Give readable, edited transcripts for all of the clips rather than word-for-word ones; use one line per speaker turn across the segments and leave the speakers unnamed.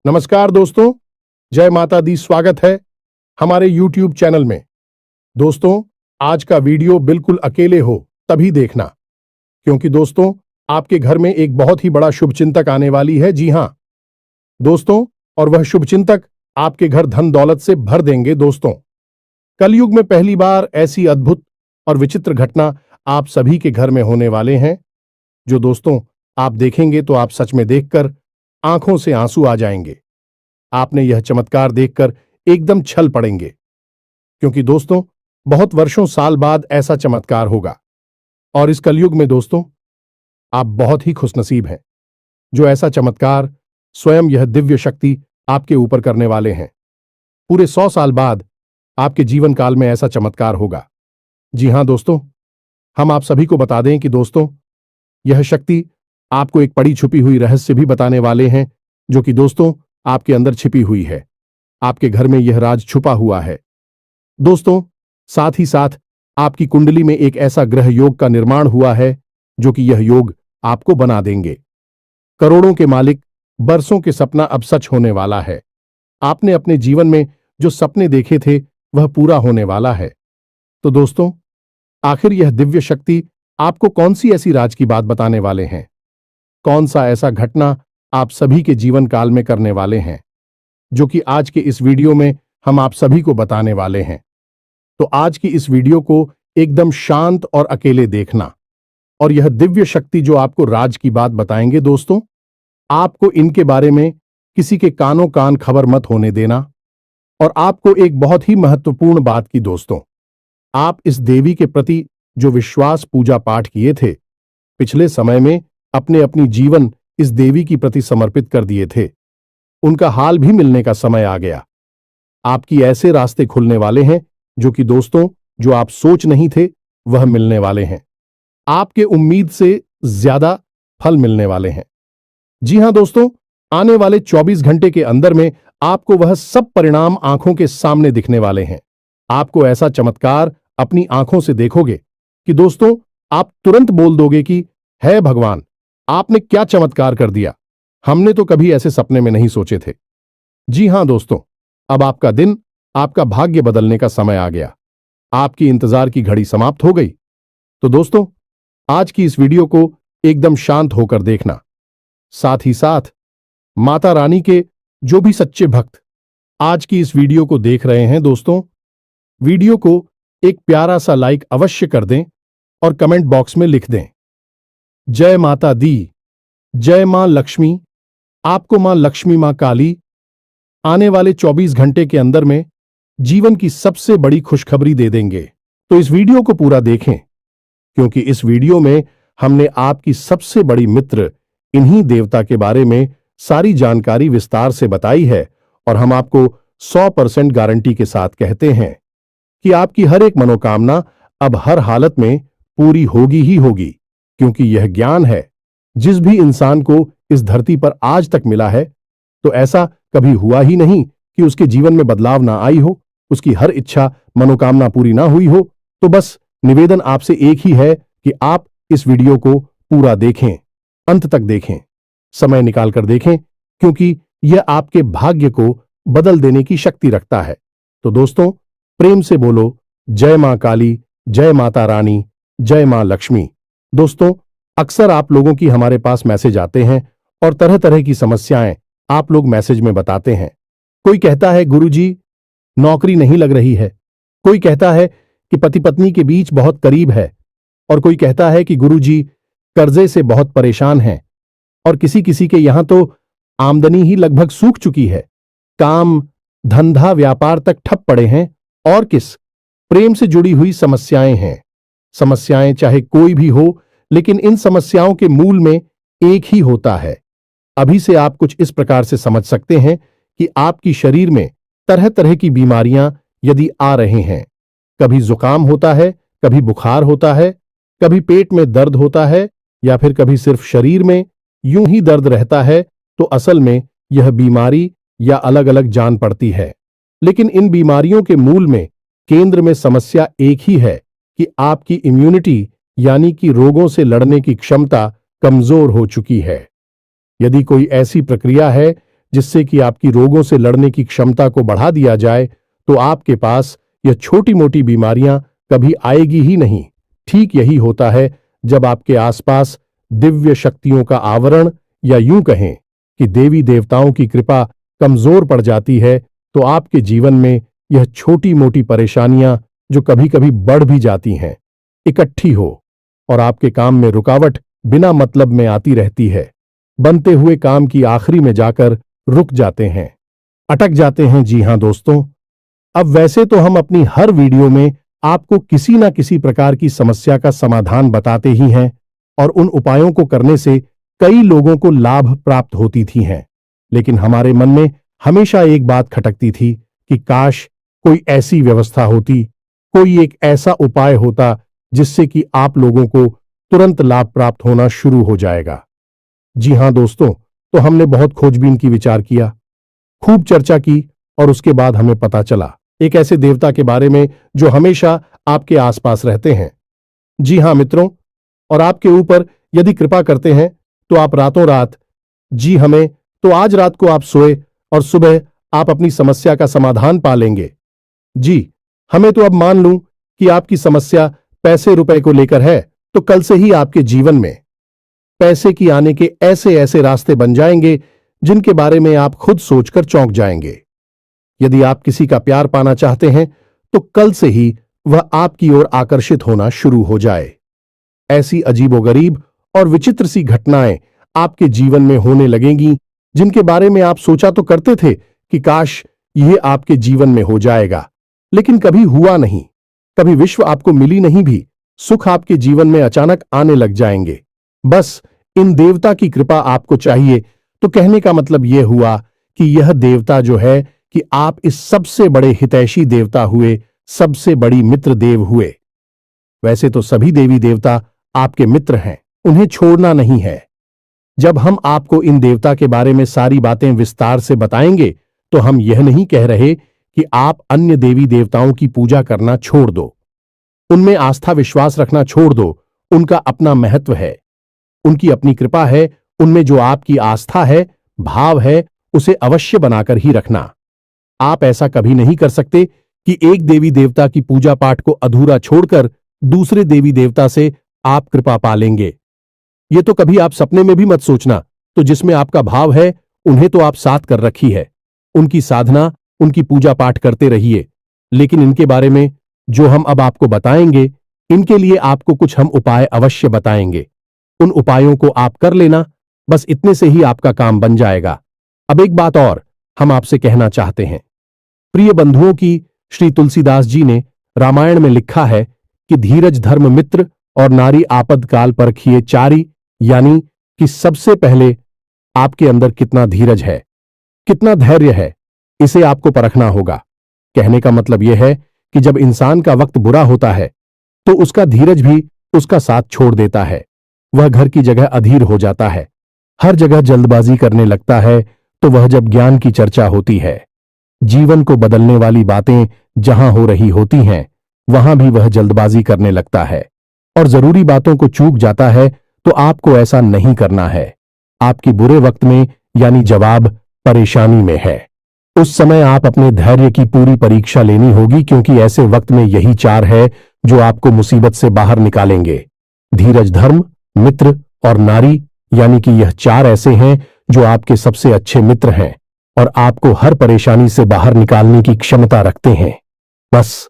नमस्कार दोस्तों, जय माता दी। स्वागत है हमारे YouTube चैनल में। दोस्तों, आज का वीडियो बिल्कुल अकेले हो तभी देखना, क्योंकि दोस्तों आपके घर में एक बहुत ही बड़ा शुभचिंतक आने वाली है। जी हां दोस्तों, और वह शुभचिंतक आपके घर धन दौलत से भर देंगे। दोस्तों, कलयुग में पहली बार ऐसी अद्भुत और विचित्र घटना आप सभी के घर में होने वाले हैं, जो दोस्तों आप देखेंगे तो आप सच में देखकर आंखों से आंसू आ जाएंगे। आपने यह चमत्कार देखकर एकदम छल पड़ेंगे, क्योंकि दोस्तों बहुत वर्षों साल बाद ऐसा चमत्कार होगा। और इस कलयुग में दोस्तों आप बहुत ही खुशनसीब हैं, जो ऐसा चमत्कार स्वयं यह दिव्य शक्ति आपके ऊपर करने वाले हैं। पूरे 100 साल बाद आपके जीवन काल में ऐसा चमत्कार होगा। जी हां दोस्तों, हम आप सभी को बता दें कि दोस्तों यह शक्ति आपको एक पड़ी छुपी हुई रहस्य भी बताने वाले हैं, जो कि दोस्तों आपके अंदर छिपी हुई है। आपके घर में यह राज छुपा हुआ है। दोस्तों, साथ ही साथ आपकी कुंडली में एक ऐसा ग्रह योग का निर्माण हुआ है, जो कि यह योग आपको बना देंगे करोड़ों के मालिक। बरसों के सपना अब सच होने वाला है। आपने अपने जीवन में जो सपने देखे थे वह पूरा होने वाला है। तो दोस्तों, आखिर यह दिव्य शक्ति आपको कौन सी ऐसी राज की बात बताने वाले हैं? कौन सा ऐसा घटना आप सभी के जीवन काल में करने वाले हैं, जो कि आज के इस वीडियो में हम आप सभी को बताने वाले हैं। तो आज की इस वीडियो को एकदम शांत और अकेले देखना, और यह दिव्य शक्ति जो आपको राज की बात बताएंगे दोस्तों, आपको इनके बारे में किसी के कानों कान खबर मत होने देना। और आपको एक बहुत ही महत्वपूर्ण बात की दोस्तों, आप इस देवी के प्रति जो विश्वास पूजा पाठ किए थे पिछले समय में, अपने अपनी जीवन इस देवी की प्रति समर्पित कर दिए थे, उनका हाल भी मिलने का समय आ गया। आपकी ऐसे रास्ते खुलने वाले हैं जो कि दोस्तों जो आप सोच नहीं थे वह मिलने वाले हैं। आपके उम्मीद से ज्यादा फल मिलने वाले हैं। जी हां दोस्तों, आने वाले 24 घंटे के अंदर में आपको वह सब परिणाम आंखों के सामने दिखने वाले हैं। आपको ऐसा चमत्कार अपनी आंखों से देखोगे कि दोस्तों आप तुरंत बोल दोगे कि है भगवान, आपने क्या चमत्कार कर दिया, हमने तो कभी ऐसे सपने में नहीं सोचे थे। जी हां दोस्तों, अब आपका दिन, आपका भाग्य बदलने का समय आ गया। आपकी इंतजार की घड़ी समाप्त हो गई। तो दोस्तों आज की इस वीडियो को एकदम शांत होकर देखना। साथ ही साथ माता रानी के जो भी सच्चे भक्त आज की इस वीडियो को देख रहे हैं दोस्तों, वीडियो को एक प्यारा सा लाइक अवश्य कर दें और कमेंट बॉक्स में लिख दें, जय माता दी, जय मां लक्ष्मी। आपको मां लक्ष्मी, मां काली आने वाले 24 घंटे के अंदर में जीवन की सबसे बड़ी खुशखबरी दे देंगे। तो इस वीडियो को पूरा देखें, क्योंकि इस वीडियो में हमने आपकी सबसे बड़ी मित्र इन्हीं देवता के बारे में सारी जानकारी विस्तार से बताई है। और हम आपको 100% गारंटी के साथ कहते हैं कि आपकी हर एक मनोकामना अब हर हालत में पूरी होगी ही होगी, क्योंकि यह ज्ञान है जिस भी इंसान को इस धरती पर आज तक मिला है, तो ऐसा कभी हुआ ही नहीं कि उसके जीवन में बदलाव ना आई हो, उसकी हर इच्छा मनोकामना पूरी ना हुई हो। तो बस निवेदन आपसे एक ही है कि आप इस वीडियो को पूरा देखें, अंत तक देखें, समय निकालकर देखें, क्योंकि यह आपके भाग्य को बदल देने की शक्ति रखता है। तो दोस्तों प्रेम से बोलो, जय मां काली, जय माता रानी, जय मां लक्ष्मी। दोस्तों अक्सर आप लोगों की हमारे पास मैसेज आते हैं और तरह तरह की समस्याएं आप लोग मैसेज में बताते हैं। कोई कहता है गुरुजी नौकरी नहीं लग रही है, कोई कहता है कि पति पत्नी के बीच बहुत करीब है, और कोई कहता है कि गुरुजी कर्जे से बहुत परेशान हैं, और किसी किसी के यहां तो आमदनी ही लगभग सूख चुकी है, काम धंधा व्यापार तक ठप पड़े हैं, और किस प्रेम से जुड़ी हुई समस्याएं हैं। समस्याएं चाहे कोई भी हो, लेकिन इन समस्याओं के मूल में एक ही होता है। अभी से आप कुछ इस प्रकार से समझ सकते हैं कि आपकी शरीर में तरह तरह की बीमारियां यदि आ रहे हैं, कभी जुकाम होता है, कभी बुखार होता है, कभी पेट में दर्द होता है, या फिर कभी सिर्फ शरीर में यूं ही दर्द रहता है, तो असल में यह बीमारी या अलग अलग जान पड़ती है। लेकिन इन बीमारियों के मूल में, केंद्र में समस्या एक ही है कि आपकी इम्यूनिटी यानी कि रोगों से लड़ने की क्षमता कमजोर हो चुकी है। यदि कोई ऐसी प्रक्रिया है जिससे कि आपकी रोगों से लड़ने की क्षमता को बढ़ा दिया जाए, तो आपके पास यह छोटी मोटी बीमारियां कभी आएगी ही नहीं। ठीक यही होता है जब आपके आसपास दिव्य शक्तियों का आवरण, या यूं कहें कि देवी देवताओं की कृपा कमजोर पड़ जाती है, तो आपके जीवन में यह छोटी मोटी परेशानियां, जो कभी कभी बढ़ भी जाती हैं, इकट्ठी हो और आपके काम में रुकावट बिना मतलब में आती रहती है। बनते हुए काम की आखिरी में जाकर रुक जाते हैं, अटक जाते हैं। जी हां दोस्तों, अब वैसे तो हम अपनी हर वीडियो में आपको किसी ना किसी प्रकार की समस्या का समाधान बताते ही हैं, और उन उपायों को करने से कई लोगों को लाभ प्राप्त होती थी हैं। लेकिन हमारे मन में हमेशा एक बात खटकती थी कि काश कोई ऐसी व्यवस्था होती, कोई एक ऐसा उपाय होता जिससे कि आप लोगों को तुरंत लाभ प्राप्त होना शुरू हो जाएगा। जी हां दोस्तों, तो हमने बहुत खोजबीन की, विचार किया, खूब चर्चा की, और उसके बाद हमें पता चला एक ऐसे देवता के बारे में जो हमेशा आपके आसपास रहते हैं। जी हां मित्रों, और आपके ऊपर यदि कृपा करते हैं तो आप रातों रात, जी हमें तो आज रात को आप सोए और सुबह आप अपनी समस्या का समाधान पा लेंगे। जी, हमें तो अब मान लूं कि आपकी समस्या पैसे रुपए को लेकर है, तो कल से ही आपके जीवन में पैसे की आने के ऐसे ऐसे रास्ते बन जाएंगे जिनके बारे में आप खुद सोचकर चौंक जाएंगे। यदि आप किसी का प्यार पाना चाहते हैं तो कल से ही वह आपकी ओर आकर्षित होना शुरू हो जाए। ऐसी अजीबोगरीब और विचित्र सी घटनाएं आपके जीवन में होने लगेंगी जिनके बारे में आप सोचा तो करते थे कि काश यह आपके जीवन में हो जाएगा, लेकिन कभी हुआ नहीं। कभी विश्व आपको मिली नहीं भी। सुख आपके जीवन में अचानक आने लग जाएंगे। बस इन देवता की कृपा आपको चाहिए। तो कहने का मतलब यह हुआ कि यह देवता जो है कि आप इस सबसे बड़े हितैषी देवता हुए, सबसे बड़ी मित्र देव हुए। वैसे तो सभी देवी देवता आपके मित्र हैं, उन्हें छोड़ना नहीं है। जब हम आपको इन देवता के बारे में सारी बातें विस्तार से बताएंगे तो हम यह नहीं कह रहे कि आप अन्य देवी देवताओं की पूजा करना छोड़ दो, उनमें आस्था विश्वास रखना छोड़ दो। उनका अपना महत्व है, उनकी अपनी कृपा है। उनमें जो आपकी आस्था है, भाव है, उसे अवश्य बनाकर ही रखना। आप ऐसा कभी नहीं कर सकते कि एक देवी देवता की पूजा पाठ को अधूरा छोड़कर दूसरे देवी देवता से आप कृपा पा लेंगे। ये तो कभी आप सपने में भी मत सोचना। तो जिसमें आपका भाव है, उन्हें तो आप साथ कर रखी है। उनकी साधना, उनकी पूजा पाठ करते रहिए। लेकिन इनके बारे में जो हम अब आपको बताएंगे, इनके लिए आपको कुछ हम उपाय अवश्य बताएंगे। उन उपायों को आप कर लेना, बस इतने से ही आपका काम बन जाएगा। अब एक बात और हम आपसे कहना चाहते हैं। प्रिय बंधुओं की, श्री तुलसीदास जी ने रामायण में लिखा है कि धीरज धर्म मित्र और नारी आपद काल परखिए चारी, यानी कि सबसे पहले आपके अंदर कितना धीरज है, कितना धैर्य है, इसे आपको परखना होगा। कहने का मतलब यह है कि जब इंसान का वक्त बुरा होता है तो उसका धीरज भी उसका साथ छोड़ देता है। वह घर की जगह अधीर हो जाता है, हर जगह जल्दबाजी करने लगता है। तो वह जब ज्ञान की चर्चा होती है, जीवन को बदलने वाली बातें जहां हो रही होती हैं, वहां भी वह जल्दबाजी करने लगता है और जरूरी बातों को चूक जाता है। तो आपको ऐसा नहीं करना है। आपकी बुरे वक्त में, यानी जवाब परेशानी में है, उस समय आप अपने धैर्य की पूरी परीक्षा लेनी होगी, क्योंकि ऐसे वक्त में यही चार है जो आपको मुसीबत से बाहर निकालेंगे। धीरज धर्म मित्र और नारी, यानी कि यह चार ऐसे हैं जो आपके सबसे अच्छे मित्र हैं और आपको हर परेशानी से बाहर निकालने की क्षमता रखते हैं। बस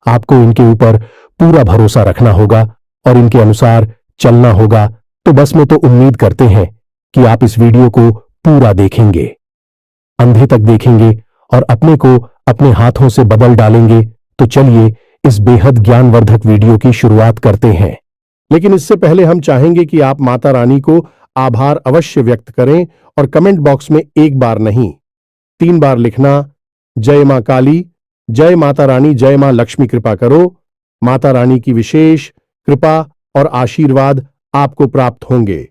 आपको इनके ऊपर पूरा भरोसा रखना होगा और इनके अनुसार चलना होगा। तो बस मैं तो उम्मीद करते हैं कि आप इस वीडियो को पूरा देखेंगे, अंधे तक देखेंगे और अपने को अपने हाथों से बदल डालेंगे। तो चलिए इस बेहद ज्ञानवर्धक वीडियो की शुरुआत करते हैं। लेकिन इससे पहले हम चाहेंगे कि आप माता रानी को आभार अवश्य व्यक्त करें और कमेंट बॉक्स में एक बार नहीं 3 बार लिखना, जय मां काली, जय माता रानी, जय मां लक्ष्मी कृपा करो। माता रानी की विशेष कृपा और आशीर्वाद आपको प्राप्त होंगे।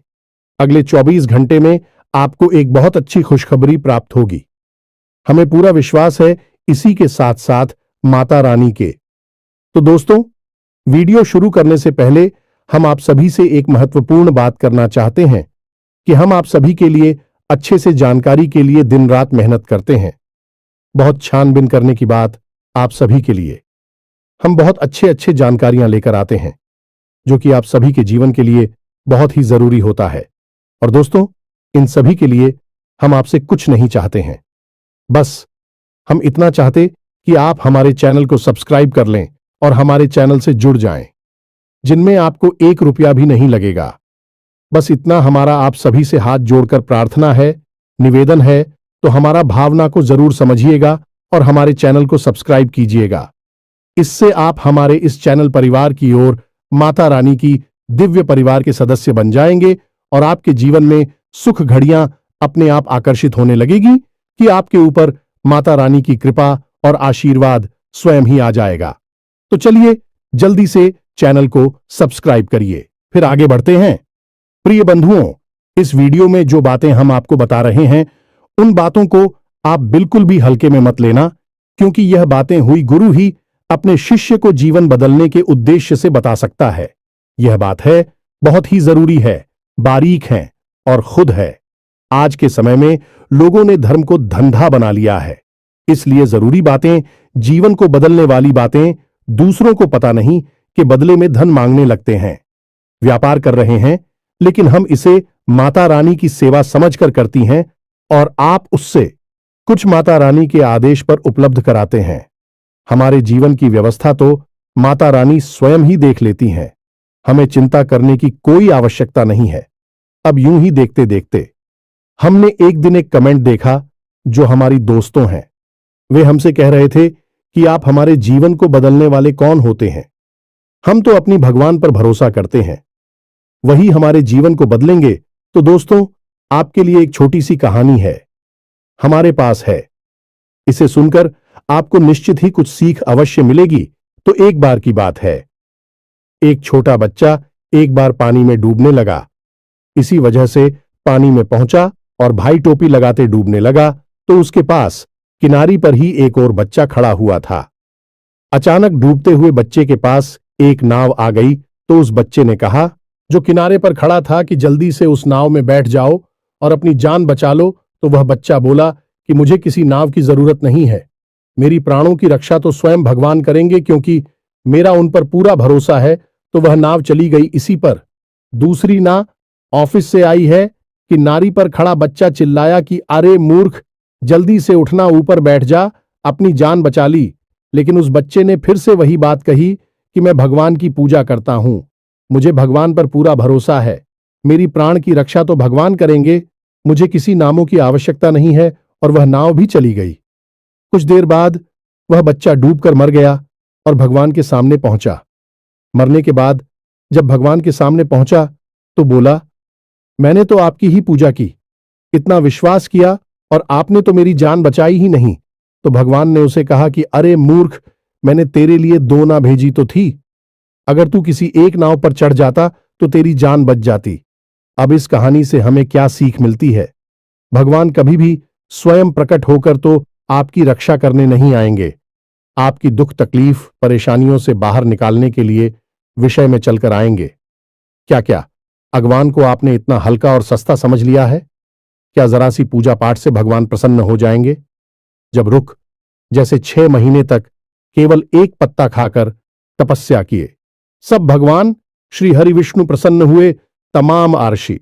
अगले 24 घंटे में आपको एक बहुत अच्छी खुशखबरी प्राप्त होगी। हमें पूरा विश्वास है इसी के साथ साथ माता रानी के। तो दोस्तों, वीडियो शुरू करने से पहले हम आप सभी से एक महत्वपूर्ण बात करना चाहते हैं कि हम आप सभी के लिए अच्छे से जानकारी के लिए दिन रात मेहनत करते हैं। बहुत छानबीन करने की बात आप सभी के लिए। हम बहुत अच्छे अच्छे जानकारियां लेकर आते हैं जो कि आप सभी के जीवन के लिए बहुत ही जरूरी होता है। और दोस्तों, इन सभी के लिए हम आपसे कुछ नहीं चाहते हैं, बस हम इतना चाहते कि आप हमारे चैनल को सब्सक्राइब कर लें और हमारे चैनल से जुड़ जाएं, जिनमें आपको 1 रुपया भी नहीं लगेगा। बस इतना हमारा आप सभी से हाथ जोड़कर प्रार्थना है, निवेदन है, तो हमारा भावना को जरूर समझिएगा और हमारे चैनल को सब्सक्राइब कीजिएगा। इससे आप हमारे इस चैनल परिवार की ओर माता रानी की दिव्य परिवार के सदस्य बन जाएंगे और आपके जीवन में सुख घड़ियां अपने आप आकर्षित होने लगेगी कि आपके ऊपर माता रानी की कृपा और आशीर्वाद स्वयं ही आ जाएगा। तो चलिए जल्दी से चैनल को सब्सक्राइब करिए। फिर आगे बढ़ते हैं। प्रिय बंधुओं, इस वीडियो में जो बातें हम आपको बता रहे हैं उन बातों को आप बिल्कुल भी हल्के में मत लेना, क्योंकि यह बातें हुई गुरु ही अपने शिष्य को जीवन बदलने के उद्देश्य से बता सकता है। यह बात है, बहुत ही जरूरी है, बारीक है और खुद है। आज के समय में लोगों ने धर्म को धंधा बना लिया है, इसलिए जरूरी बातें, जीवन को बदलने वाली बातें दूसरों को पता नहीं कि बदले में धन मांगने लगते हैं। व्यापार कर रहे हैं, लेकिन हम इसे माता रानी की सेवा समझकर करती हैं और आप उससे कुछ माता रानी के आदेश पर उपलब्ध कराते हैं। हमारे जीवन की व्यवस्था तो माता रानी स्वयं ही देख लेती हैं। हमें चिंता करने की कोई आवश्यकता नहीं है। अब यूं ही देखते देखते हमने एक दिन एक कमेंट देखा जो हमारी दोस्तों हैं। वे हमसे कह रहे थे कि आप हमारे जीवन को बदलने वाले कौन होते हैं? हम तो अपनी भगवान पर भरोसा करते हैं, वही हमारे जीवन को बदलेंगे। तो दोस्तों, आपके लिए एक छोटी सी कहानी है, हमारे पास है। इसे सुनकर आपको निश्चित ही कुछ सीख अवश्य मिलेगी। तो एक बार की बात है, एक छोटा बच्चा एक बार पानी में डूबने लगा। इसी वजह से पानी में पहुंचा और भाई टोपी लगाते डूबने लगा तो उसके पास किनारी पर ही एक और बच्चा खड़ा हुआ था। अचानक डूबते हुए बच्चे के पास एक नाव आ गई तो उस बच्चे ने कहा, जो किनारे पर खड़ा था, कि जल्दी से उस नाव में बैठ जाओ और अपनी जान बचा लो। तो वह बच्चा बोला कि मुझे किसी नाव की जरूरत नहीं है, मेरी प्राणों की रक्षा तो स्वयं भगवान करेंगे, क्योंकि मेरा उन पर पूरा भरोसा है। तो वह नाव चली गई इसी पर। दूसरी ना ऑफिस से आई है कि नारी पर खड़ा बच्चा चिल्लाया कि अरे मूर्ख, जल्दी से उठना, ऊपर बैठ जा, अपनी जान बचा ली। लेकिन उस बच्चे ने फिर से वही बात कही कि मैं भगवान की पूजा करता हूं, मुझे भगवान पर पूरा भरोसा है, मेरी प्राण की रक्षा तो भगवान करेंगे, मुझे किसी नामों की आवश्यकता नहीं है। और वह नाव भी चली गई। कुछ देर बाद वह बच्चा डूबकर मर गया और भगवान के सामने पहुंचा। मरने के बाद जब भगवान के सामने पहुंचा तो बोला, मैंने तो आपकी ही पूजा की, इतना विश्वास किया और आपने तो मेरी जान बचाई ही नहीं। तो भगवान ने उसे कहा कि अरे मूर्ख, मैंने तेरे लिए 2 नाव भेजी तो थी, अगर तू किसी एक नाव पर चढ़ जाता तो तेरी जान बच जाती। अब इस कहानी से हमें क्या सीख मिलती है? भगवान कभी भी स्वयं प्रकट होकर तो आपकी रक्षा करने नहीं आएंगे, आपकी दुख तकलीफ परेशानियों से बाहर निकालने के लिए विषय में चलकर आएंगे। क्या भगवान को आपने इतना हल्का और सस्ता समझ लिया है? क्या जरा सी पूजा पाठ से भगवान प्रसन्न हो जाएंगे? जब रुख जैसे 6 महीने तक केवल एक पत्ता खाकर तपस्या किए, सब भगवान श्री हरि विष्णु प्रसन्न हुए। तमाम आरशी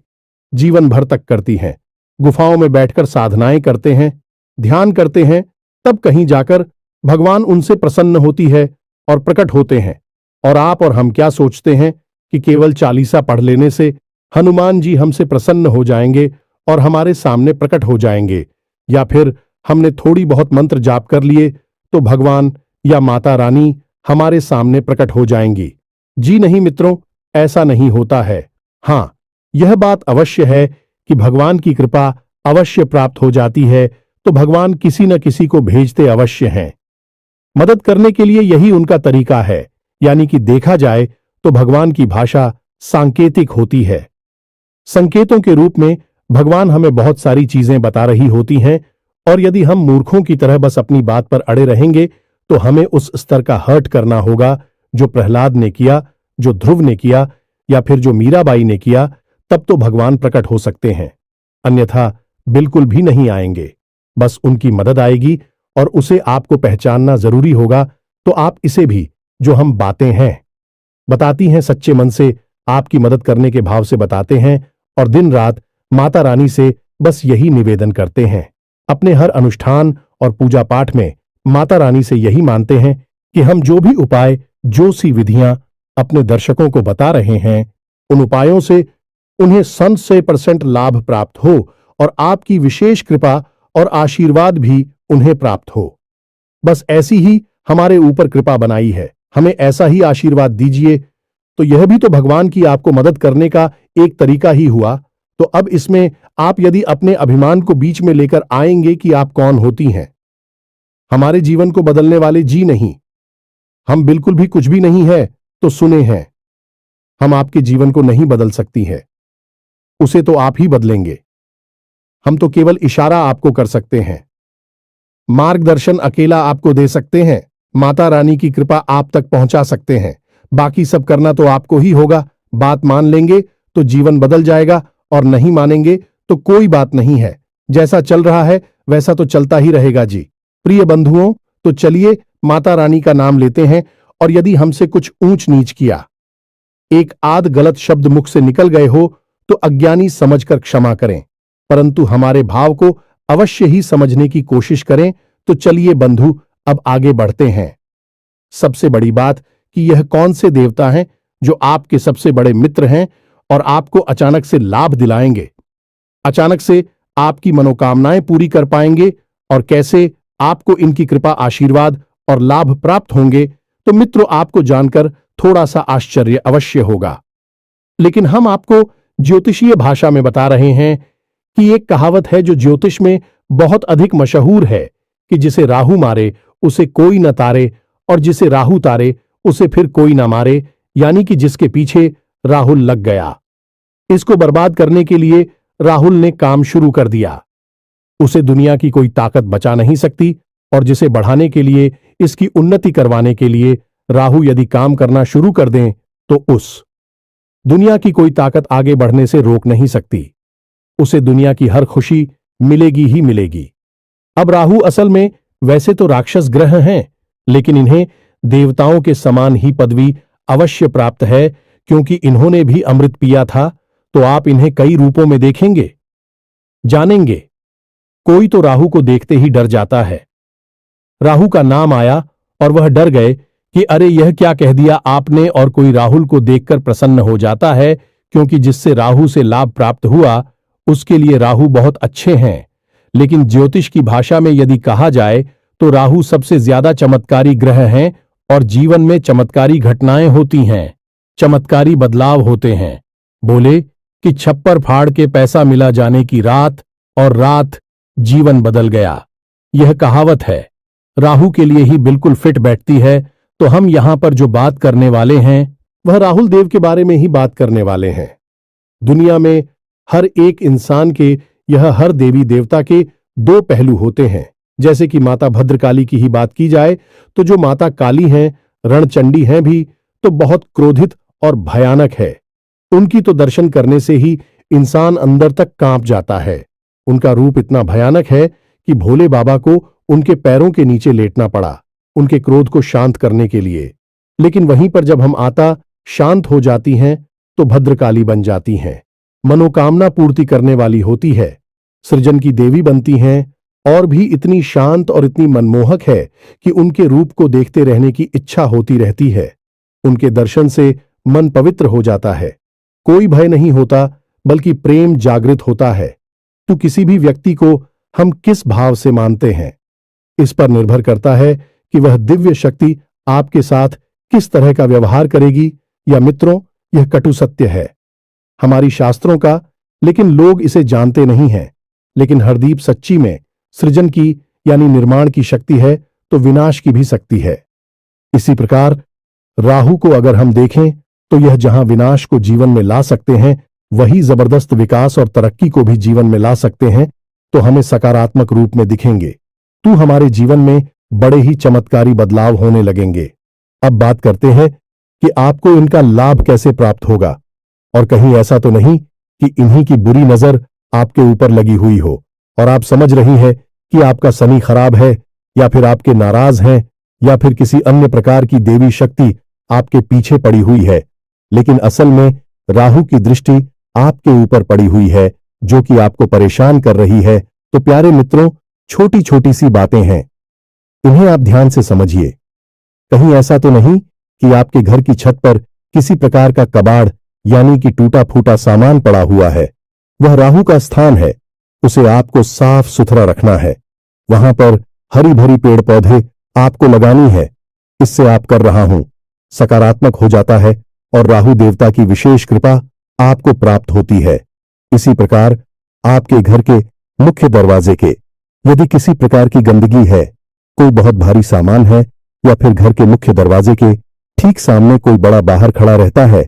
जीवन भर तक करती हैं, गुफाओं में बैठकर साधनाएं करते हैं, ध्यान करते हैं, तब कहीं जाकर भगवान उनसे प्रसन्न होती है और प्रकट होते हैं। और आप और हम क्या सोचते हैं कि केवल चालीसा पढ़ लेने से हनुमान जी हमसे प्रसन्न हो जाएंगे और हमारे सामने प्रकट हो जाएंगे, या फिर हमने थोड़ी बहुत मंत्र जाप कर लिए तो भगवान या माता रानी हमारे सामने प्रकट हो जाएंगी? जी नहीं मित्रों, ऐसा नहीं होता है। हां, यह बात अवश्य है कि भगवान की कृपा अवश्य प्राप्त हो जाती है तो भगवान किसी न किसी को भेजते अवश्य हैं। मदद करने के लिए यही उनका तरीका है, यानी कि देखा जाए तो भगवान की भाषा सांकेतिक होती है। संकेतों के रूप में भगवान हमें बहुत सारी चीजें बता रही होती हैं, और यदि हम मूर्खों की तरह बस अपनी बात पर अड़े रहेंगे तो हमें उस स्तर का हर्ट करना होगा जो प्रहलाद ने किया, जो ध्रुव ने किया, या फिर जो मीराबाई ने किया। तब तो भगवान प्रकट हो सकते हैं, अन्यथा बिल्कुल भी नहीं आएंगे। बस उनकी मदद आएगी और उसे आपको पहचानना जरूरी होगा। तो आप इसे भी, जो हम बातें हैं बताती हैं, सच्चे मन से आपकी मदद करने के भाव से बताते हैं और दिन रात माता रानी से बस यही निवेदन करते हैं। अपने हर अनुष्ठान और पूजा पाठ में माता रानी से यही मानते हैं कि हम जो भी उपाय, जो सी विधियां अपने दर्शकों को बता रहे हैं, उन उपायों से उन्हें 100% लाभ प्राप्त हो और आपकी विशेष कृपा और आशीर्वाद भी उन्हें प्राप्त हो। बस ऐसी ही हमारे ऊपर कृपा बनाई है, हमें ऐसा ही आशीर्वाद दीजिए। तो यह भी तो भगवान की आपको मदद करने का एक तरीका ही हुआ। तो अब इसमें आप यदि अपने अभिमान को बीच में लेकर आएंगे कि आप कौन होती हैं, हमारे जीवन को बदलने वाले जी नहीं, हम बिल्कुल भी कुछ भी नहीं है, तो सुने हैं, हम आपके जीवन को नहीं बदल सकती है, उसे तो आप ही बदलेंगे। हम तो केवल इशारा आपको कर सकते हैं, मार्गदर्शन अकेला आपको दे सकते हैं, माता रानी की कृपा आप तक पहुंचा सकते हैं। बाकी सब करना तो आपको ही होगा। बात मान लेंगे तो जीवन बदल जाएगा और नहीं मानेंगे तो कोई बात नहीं है। जैसा चल रहा है वैसा तो चलता ही रहेगा जी। प्रिय बंधुओं, तो चलिए माता रानी का नाम लेते हैं और यदि हमसे कुछ ऊंच नीच किया, एक आध गलत शब्द मुख से निकल गए हो तो अज्ञानी समझकर क्षमा करें, परंतु हमारे भाव को अवश्य ही समझने की कोशिश करें। तो चलिए बंधु, अब आगे बढ़ते हैं। सबसे बड़ी बात कि यह कौन से देवता हैं जो आपके सबसे बड़े मित्र हैं और आपको अचानक से लाभ दिलाएंगे, अचानक से आपकी मनोकामनाएं पूरी कर पाएंगे, और कैसे आपको इनकी कृपा, आशीर्वाद और लाभ प्राप्त होंगे। तो मित्रों, आपको जानकर थोड़ा सा आश्चर्य अवश्य होगा, लेकिन हम आपको ज्योतिषीय भाषा में बता रहे हैं कि एक कहावत है जो ज्योतिष में बहुत अधिक मशहूर है कि जिसे राहु मारे उसे कोई न तारे, और जिसे राहु तारे उसे फिर कोई न मारे, यानी कि जिसके पीछे राहुल लग गया, इसको बर्बाद करने के लिए राहुल ने काम शुरू कर दिया, उसे दुनिया की कोई ताकत बचा नहीं सकती। और जिसे बढ़ाने के लिए, इसकी उन्नति करवाने के लिए राहु यदि काम करना शुरू कर दें तो उस दुनिया की कोई ताकत आगे बढ़ने से रोक नहीं सकती, उसे दुनिया की हर खुशी मिलेगी ही मिलेगी। अब राहु असल में वैसे तो राक्षस ग्रह हैं, लेकिन इन्हें देवताओं के समान ही पदवी अवश्य प्राप्त है, क्योंकि इन्होंने भी अमृत पिया था। तो आप इन्हें कई रूपों में देखेंगे, जानेंगे। कोई तो राहु को देखते ही डर जाता है। राहु का नाम आया और वह डर गए कि अरे यह क्या कह दिया आपने, और कोई राहुल को देखकर प्रसन्न हो जाता है, क्योंकि जिससे राहु से लाभ प्राप्त हुआ उसके लिए राहु बहुत अच्छे हैं। लेकिन ज्योतिष की भाषा में यदि कहा जाए तो राहु सबसे ज्यादा चमत्कारी ग्रह हैं और जीवन में चमत्कारी घटनाएं होती हैं, चमत्कारी बदलाव होते हैं। बोले कि छप्पर फाड़ के पैसा मिला जाने की रात, और रात जीवन बदल गया। यह कहावत है, राहु के लिए ही बिल्कुल फिट बैठती है। तो हम यहां पर जो बात करने वाले हैं वह राहुल देव के बारे में ही बात करने वाले हैं। दुनिया में हर एक इंसान के, यह हर देवी देवता के दो पहलू होते हैं। जैसे कि माता भद्रकाली की ही बात की जाए तो जो माता काली हैं, रणचंडी हैं भी, तो बहुत क्रोधित और भयानक है। उनकी तो दर्शन करने से ही इंसान अंदर तक कांप जाता है। उनका रूप इतना भयानक है कि भोले बाबा को उनके पैरों के नीचे लेटना पड़ा उनके क्रोध को शांत करने के लिए। लेकिन वहीं पर जब हम आता शांत हो जाती हैं तो भद्रकाली बन जाती हैं, मनोकामना पूर्ति करने वाली होती है, सृजन की देवी बनती हैं, और भी इतनी शांत और इतनी मनमोहक है कि उनके रूप को देखते रहने की इच्छा होती रहती है। उनके दर्शन से मन पवित्र हो जाता है, कोई भय नहीं होता, बल्कि प्रेम जागृत होता है। तो किसी भी व्यक्ति को हम किस भाव से मानते हैं, इस पर निर्भर करता है कि वह दिव्य शक्ति आपके साथ किस तरह का व्यवहार करेगी। या मित्रों, यह कटु सत्य है हमारी शास्त्रों का, लेकिन लोग इसे जानते नहीं हैं। लेकिन हरदीप सच्ची में सृजन की यानी निर्माण की शक्ति है तो विनाश की भी शक्ति है। इसी प्रकार राहु को अगर हम देखें तो यह जहां विनाश को जीवन में ला सकते हैं, वही जबरदस्त विकास और तरक्की को भी जीवन में ला सकते हैं। तो हमें सकारात्मक रूप में दिखेंगे, तो हमारे जीवन में बड़े ही चमत्कारी बदलाव होने लगेंगे। अब बात करते हैं कि आपको इनका लाभ कैसे प्राप्त होगा, और कहीं ऐसा तो नहीं कि इन्हीं की बुरी नजर आपके ऊपर लगी हुई हो। और आप समझ रही हैं कि आपका शनि खराब है, या फिर आपके नाराज हैं, या फिर किसी अन्य प्रकार की देवी शक्ति आपके पीछे पड़ी हुई है। लेकिन असल में राहु की दृष्टि आपके ऊपर पड़ी हुई है, जो कि आपको परेशान कर रही है। तो प्यारे मित्रों, छोटी छोटी सी बातें हैं, इन्हें आप ध्यान से समझिए। कहीं ऐसा तो नहीं कि आपके घर की छत पर किसी प्रकार का कबाड़ यानी कि टूटा फूटा सामान पड़ा हुआ है। वह राहु का स्थान है, उसे आपको साफ सुथरा रखना है। वहां पर हरी भरी पेड़ पौधे आपको लगानी है। इससे आप कर रहा हूं सकारात्मक हो जाता है और राहु देवता की विशेष कृपा आपको प्राप्त होती है। इसी प्रकार आपके घर के मुख्य दरवाजे के यदि किसी प्रकार की गंदगी है, कोई बहुत भारी सामान है, या फिर घर के मुख्य दरवाजे के ठीक सामने कोई बड़ा बाहर खड़ा रहता है,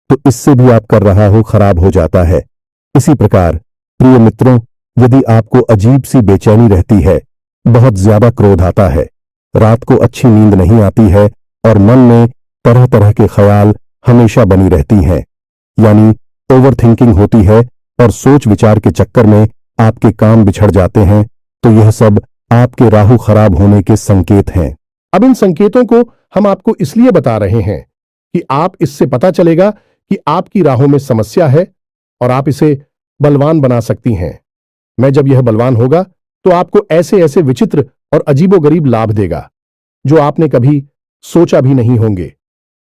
तो इससे भी आप कर रहा हो खराब हो जाता है। इसी प्रकार प्रिय मित्रों, यदि आपको अजीब सी बेचैनी रहती है, बहुत ज्यादा क्रोध आता है, रात को अच्छी नींद नहीं आती है और मन में तरह तरह के ख्याल हमेशा बनी रहती हैं, यानी ओवर थिंकिंग होती है और सोच विचार के चक्कर में आपके काम बिछड़ जाते हैं, तो यह सब आपके राहु खराब होने के संकेत हैं। अब इन संकेतों को हम आपको इसलिए बता रहे हैं कि आप इससे पता चलेगा कि आपकी राहों में समस्या है और आप इसे बलवान बना सकती हैं। मैं जब यह बलवान होगा तो आपको ऐसे ऐसे विचित्र और अजीबोगरीब लाभ देगा जो आपने कभी सोचा भी नहीं होंगे,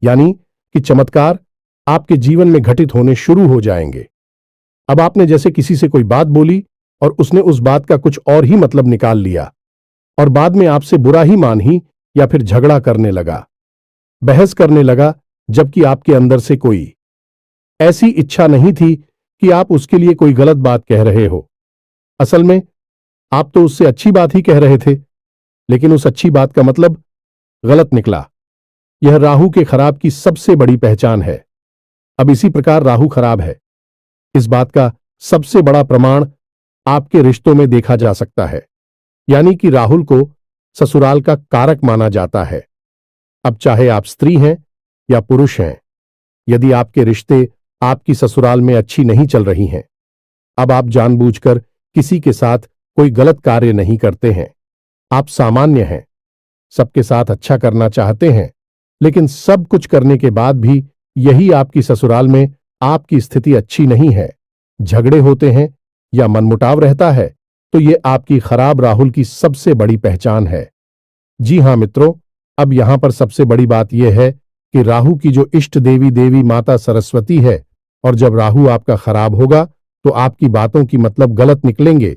यानी कि चमत्कार आपके जीवन में घटित होने शुरू हो जाएंगे। अब आपने जैसे किसी से कोई बात बोली और उसने उस बात का कुछ और ही मतलब निकाल लिया और बाद में आपसे बुरा ही मान ही या फिर झगड़ा करने लगा, बहस करने लगा, जबकि आपके अंदर से कोई ऐसी इच्छा नहीं थी कि आप उसके लिए कोई गलत बात कह रहे हो। असल में आप तो उससे अच्छी बात ही कह रहे थे, लेकिन उस अच्छी बात का मतलब गलत निकला। यह राहु के खराब की सबसे बड़ी पहचान है। अब इसी प्रकार राहु खराब है, इस बात का सबसे बड़ा प्रमाण आपके रिश्तों में देखा जा सकता है, यानी कि राहुल को ससुराल का कारक माना जाता है। अब चाहे आप स्त्री हैं या पुरुष हैं, यदि आपके रिश्ते आपकी ससुराल में अच्छी नहीं चल रही हैं, अब आप जानबूझकर किसी के साथ कोई गलत कार्य नहीं करते हैं। आप सामान्य हैं, सबके साथ अच्छा करना चाहते हैं, लेकिन सब कुछ करने के बाद भी यही आपकी ससुराल में आपकी स्थिति अच्छी नहीं है, झगड़े होते हैं या मनमुटाव रहता है, तो ये आपकी खराब राहुल की सबसे बड़ी पहचान है। जी हां मित्रों, अब यहां पर सबसे बड़ी बात यह है कि राहु की जो इष्ट देवी देवी माता सरस्वती है, और जब राहु आपका खराब होगा तो आपकी बातों की मतलब गलत निकलेंगे।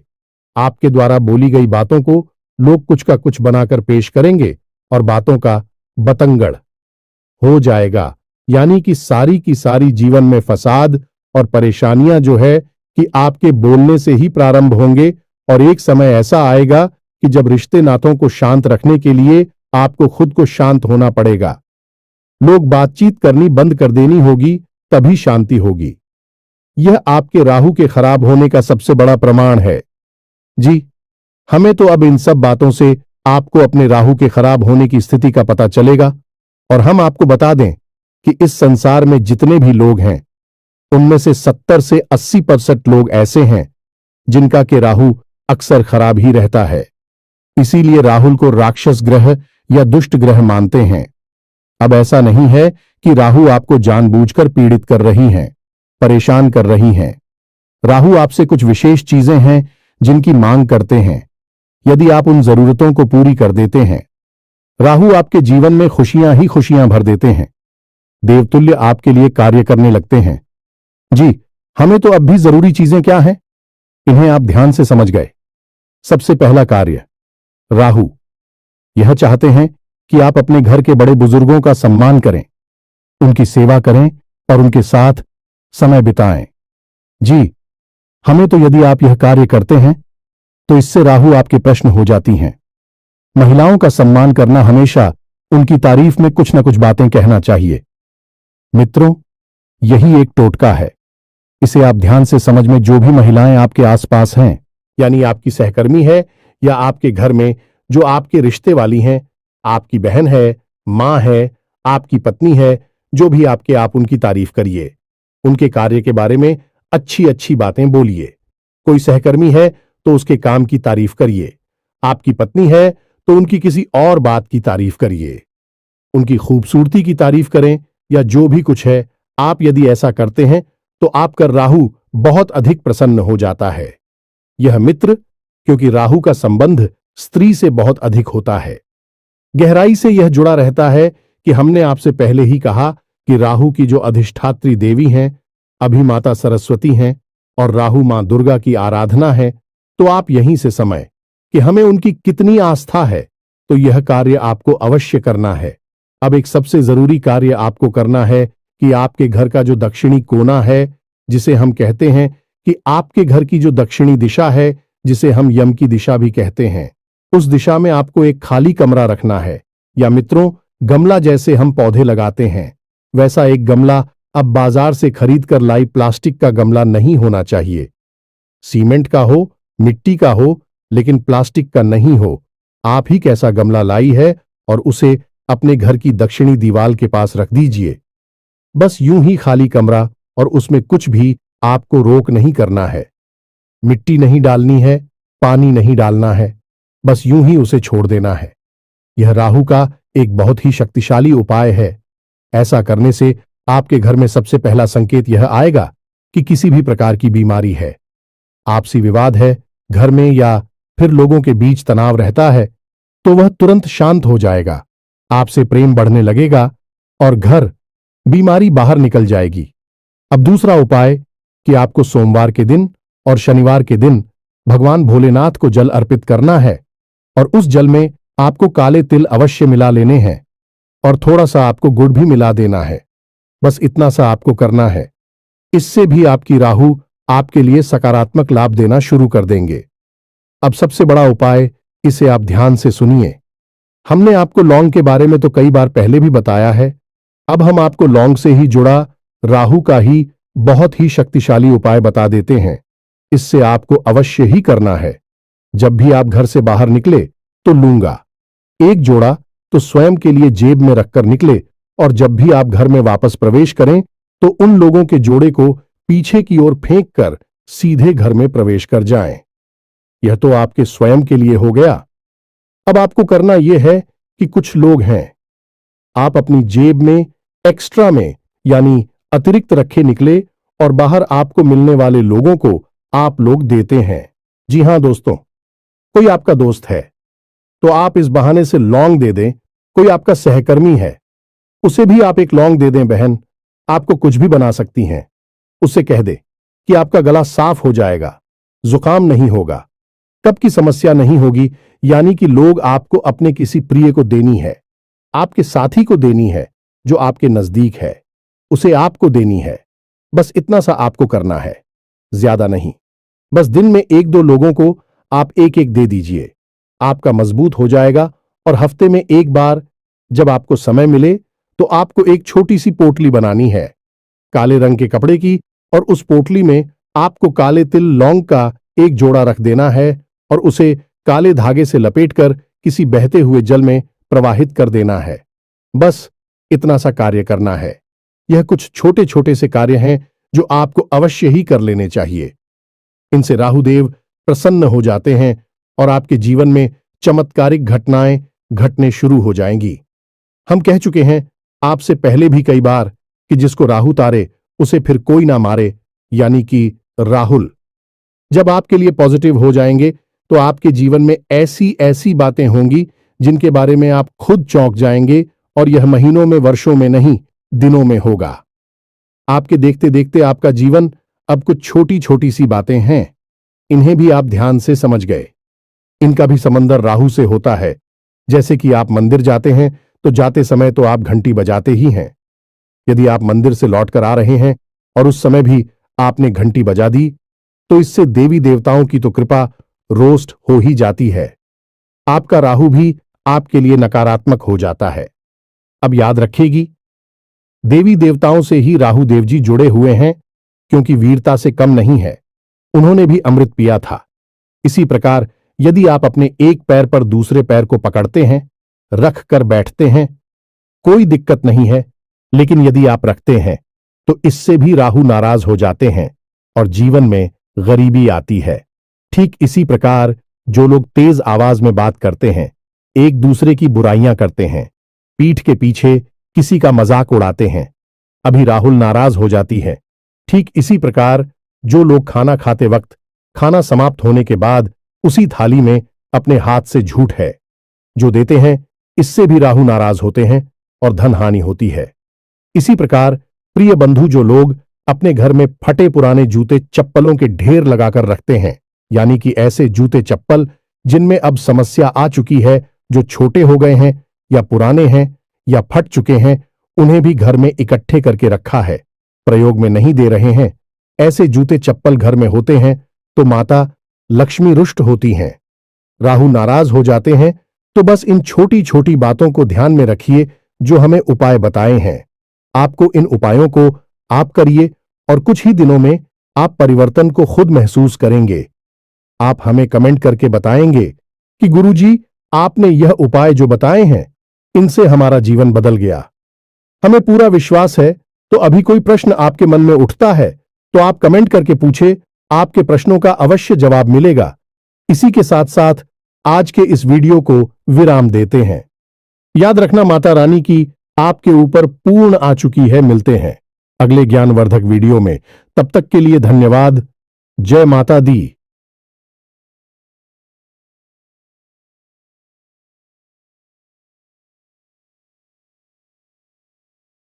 आपके द्वारा बोली गई बातों को लोग कुछ का कुछ बनाकर पेश करेंगे और बातों का बतंगड़ हो जाएगा, यानी कि सारी की सारी जीवन में फसाद और परेशानियां जो है कि आपके बोलने से ही प्रारंभ होंगे, और एक समय ऐसा आएगा कि जब रिश्ते नातों को शांत रखने के लिए आपको खुद को शांत होना पड़ेगा। लोग बातचीत करनी बंद कर देनी होगी, तभी शांति होगी। यह आपके राहु के खराब होने का सबसे बड़ा प्रमाण है। जी, हमें तो अब इन सब बातों से आपको अपने राहु के खराब होने की स्थिति का पता चलेगा, और हम आपको बता दें कि इस संसार में जितने भी लोग हैं, उनमें से 70 से 80% लोग ऐसे हैं जिनका के राहु अक्सर खराब ही रहता है। इसीलिए राहुल को राक्षस ग्रह या दुष्ट ग्रह मानते हैं। अब ऐसा नहीं है कि राहु आपको जानबूझकर पीड़ित कर रही हैं, परेशान कर रही हैं। राहु आपसे कुछ विशेष चीजें हैं जिनकी मांग करते हैं। यदि आप उन जरूरतों को पूरी कर देते हैं, राहु आपके जीवन में खुशियां ही खुशियां भर देते हैं, देवतुल्य आपके लिए कार्य करने लगते हैं। जी, हमें तो अब भी जरूरी चीजें क्या हैं, इन्हें आप ध्यान से समझ गए। सबसे पहला कार्य, राहु यह चाहते हैं कि आप अपने घर के बड़े बुजुर्गों का सम्मान करें, उनकी सेवा करें और उनके साथ समय बिताएं। जी, हमें तो यदि आप यह कार्य करते हैं तो इससे राहु आपके प्रश्न हो जाती हैं। महिलाओं का सम्मान करना, हमेशा उनकी तारीफ में कुछ न कुछ बातें कहना चाहिए। मित्रों, यही एक टोटका है, इसे आप ध्यान से समझ में। जो भी महिलाएं आपके आसपास हैं, यानी आपकी सहकर्मी है या आपके घर में जो आपके रिश्ते वाली हैं, आपकी बहन है, मां है, आपकी पत्नी है, जो भी आपके, आप उनकी तारीफ करिए, उनके कार्य के बारे में अच्छी अच्छी बातें बोलिए। कोई सहकर्मी है तो उसके काम की तारीफ करिए। आपकी पत्नी है तो उनकी किसी और बात की तारीफ करिए। उनकी खूबसूरती की तारीफ करें या जो भी कुछ है, आप यदि ऐसा करते हैं तो आपका राहु बहुत अधिक प्रसन्न हो जाता है। यह मित्र, क्योंकि राहु का संबंध स्त्री से बहुत अधिक होता है, गहराई से यह जुड़ा रहता है कि हमने आपसे पहले ही कहा कि राहु की जो अधिष्ठात्री देवी हैं, अभी माता सरस्वती हैं और राहु मां दुर्गा की आराधना है। तो आप यहीं से समय कि हमें उनकी कितनी आस्था है, तो यह कार्य आपको अवश्य करना है। अब एक सबसे जरूरी कार्य आपको करना है कि आपके घर का जो दक्षिणी कोना है, जिसे हम कहते हैं कि आपके घर की जो दक्षिणी दिशा है, जिसे हम यम की दिशा भी कहते हैं, उस दिशा में आपको एक खाली कमरा रखना है। या मित्रों, गमला जैसे हम पौधे लगाते हैं, वैसा एक गमला अब बाजार से खरीद कर लाई प्लास्टिक का गमला नहीं होना चाहिए। सीमेंट का हो, मिट्टी का हो, लेकिन प्लास्टिक का नहीं हो। आप ही कैसा गमला लाई है और उसे अपने घर की दक्षिणी दीवार के पास रख दीजिए। बस यूं ही खाली कमरा, और उसमें कुछ भी आपको रोक नहीं करना है। मिट्टी नहीं डालनी है, पानी नहीं डालना है, बस यूं ही उसे छोड़ देना है। यह राहु का एक बहुत ही शक्तिशाली उपाय है। ऐसा करने से आपके घर में सबसे पहला संकेत यह आएगा कि किसी भी प्रकार की बीमारी है, आपसी विवाद है घर में, या फिर लोगों के बीच तनाव रहता है, तो वह तुरंत शांत हो जाएगा। आपसे प्रेम बढ़ने लगेगा और घर बीमारी बाहर निकल जाएगी। अब दूसरा उपाय कि आपको सोमवार के दिन और शनिवार के दिन भगवान भोलेनाथ को जल अर्पित करना है, और उस जल में आपको काले तिल अवश्य मिला लेने हैं और थोड़ा सा आपको गुड़ भी मिला देना है। बस इतना सा आपको करना है। इससे भी आपकी राहु आपके लिए सकारात्मक लाभ देना शुरू कर देंगे। अब सबसे बड़ा उपाय, इसे आप ध्यान से सुनिए। हमने आपको लौंग के बारे में तो कई बार पहले भी बताया है। अब हम आपको लौंग से ही जुड़ा राहु का ही बहुत ही शक्तिशाली उपाय बता देते हैं। इससे आपको अवश्य ही करना है। जब भी आप घर से बाहर निकले तो लूंगा एक जोड़ा तो स्वयं के लिए जेब में रखकर निकले, और जब भी आप घर में वापस प्रवेश करें तो उन लोगों के जोड़े को पीछे की ओर फेंक कर सीधे घर में प्रवेश कर जाएं। यह तो आपके स्वयं के लिए हो गया। अब आपको करना यह है कि कुछ लोग हैं, आप अपनी जेब में एक्स्ट्रा में यानी अतिरिक्त रखे निकले और बाहर आपको मिलने वाले लोगों को आप लोग देते हैं। जी हां दोस्तों, कोई आपका दोस्त है तो आप इस बहाने से लौंग दे दें। कोई आपका सहकर्मी है, उसे भी आप एक लौंग दे दें। बहन आपको कुछ भी बना सकती हैं। उससे कह दे कि आपका गला साफ हो जाएगा, जुकाम नहीं होगा, कब की समस्या नहीं होगी। यानी कि लोग आपको अपने किसी प्रिय को देनी है, आपके साथी को देनी है जो आपके नजदीक है, उसे आपको देनी है। बस इतना सा आपको करना है, ज्यादा नहीं। बस दिन में एक दो लोगों को आप एक एक दे दीजिए, आपका मजबूत हो जाएगा। और हफ्ते में एक बार जब आपको समय मिले तो आपको एक छोटी सी पोटली बनानी है काले रंग के कपड़े की, और उस पोटली में आपको काले तिल लौंग का एक जोड़ा रख देना है और उसे काले धागे से लपेटकर किसी बहते हुए जल में प्रवाहित कर देना है। बस इतना सा कार्य करना है। यह कुछ छोटे छोटे से कार्य हैं जो आपको अवश्य ही कर लेने चाहिए। इनसे राहुदेव प्रसन्न हो जाते हैं और आपके जीवन में चमत्कारिक घटनाएं घटने शुरू हो जाएंगी। हम कह चुके हैं आपसे पहले भी कई बार कि जिसको राहु तारे उसे फिर कोई ना मारे, यानी कि राहुल जब आपके लिए पॉजिटिव हो जाएंगे तो आपके जीवन में ऐसी ऐसी बातें होंगी जिनके बारे में आप खुद चौंक जाएंगे, और यह महीनों में, वर्षों में नहीं, दिनों में होगा। आपके देखते देखते आपका जीवन अब कुछ छोटी छोटी सी बातें हैं, इन्हें भी आप ध्यान से समझ गए। इनका भी समंदर राहु से होता है। जैसे कि आप मंदिर जाते हैं तो जाते समय तो आप घंटी बजाते ही हैं। यदि आप मंदिर से लौटकर आ रहे हैं और उस समय भी आपने घंटी बजा दी तो इससे देवी देवताओं की तो कृपा रोस्ट हो ही जाती है। आपका राहु भी आपके लिए नकारात्मक हो जाता है। अब याद रखेगी, देवी देवताओं से ही राहु देव जी जुड़े हुए हैं, क्योंकि वीरता से कम नहीं है, उन्होंने भी अमृत पिया था। इसी प्रकार यदि आप अपने एक पैर पर दूसरे पैर को पकड़ते हैं, रख कर बैठते हैं, कोई दिक्कत नहीं है। लेकिन यदि आप रखते हैं तो इससे भी राहु नाराज हो जाते हैं और जीवन में गरीबी आती है। ठीक इसी प्रकार जो लोग तेज आवाज में बात करते हैं, एक दूसरे की बुराइयां करते हैं, पीठ के पीछे किसी का मजाक उड़ाते हैं, अभी राहुल नाराज हो जाती है। ठीक इसी प्रकार जो लोग खाना खाते वक्त खाना समाप्त होने के बाद उसी थाली में अपने हाथ से झूठ है जो देते हैं, इससे भी राहु नाराज होते हैं और धन हानि होती है। इसी प्रकार प्रिय बंधु जो लोग अपने घर में फटे पुराने जूते चप्पलों के ढेर लगाकर रखते हैं, यानी कि ऐसे जूते चप्पल जिनमें अब समस्या आ चुकी है, जो छोटे हो गए हैं या पुराने हैं या फट चुके हैं, उन्हें भी घर में इकट्ठे करके रखा है, प्रयोग में नहीं दे रहे हैं, ऐसे जूते चप्पल घर में होते हैं तो माता लक्ष्मी रुष्ट होती हैं, राहु नाराज हो जाते हैं। तो बस इन छोटी छोटी बातों को ध्यान में रखिए जो हमें उपाय बताए हैं। आपको इन उपायों को आप करिए और कुछ ही दिनों में आप परिवर्तन को खुद महसूस करेंगे। आप हमें कमेंट करके बताएंगे कि गुरुजी, आपने यह उपाय जो बताए हैं, इनसे हमारा जीवन बदल गया। हमें पूरा विश्वास है। तो अभी कोई प्रश्न आपके मन में उठता है तो आप कमेंट करके पूछे, आपके प्रश्नों का अवश्य जवाब मिलेगा। इसी के साथ साथ आज के इस वीडियो को विराम देते हैं। याद रखना, माता रानी की आपके ऊपर पूर्ण आ चुकी है। मिलते हैं अगले ज्ञानवर्धक वीडियो में। तब तक के लिए धन्यवाद। जय माता दी।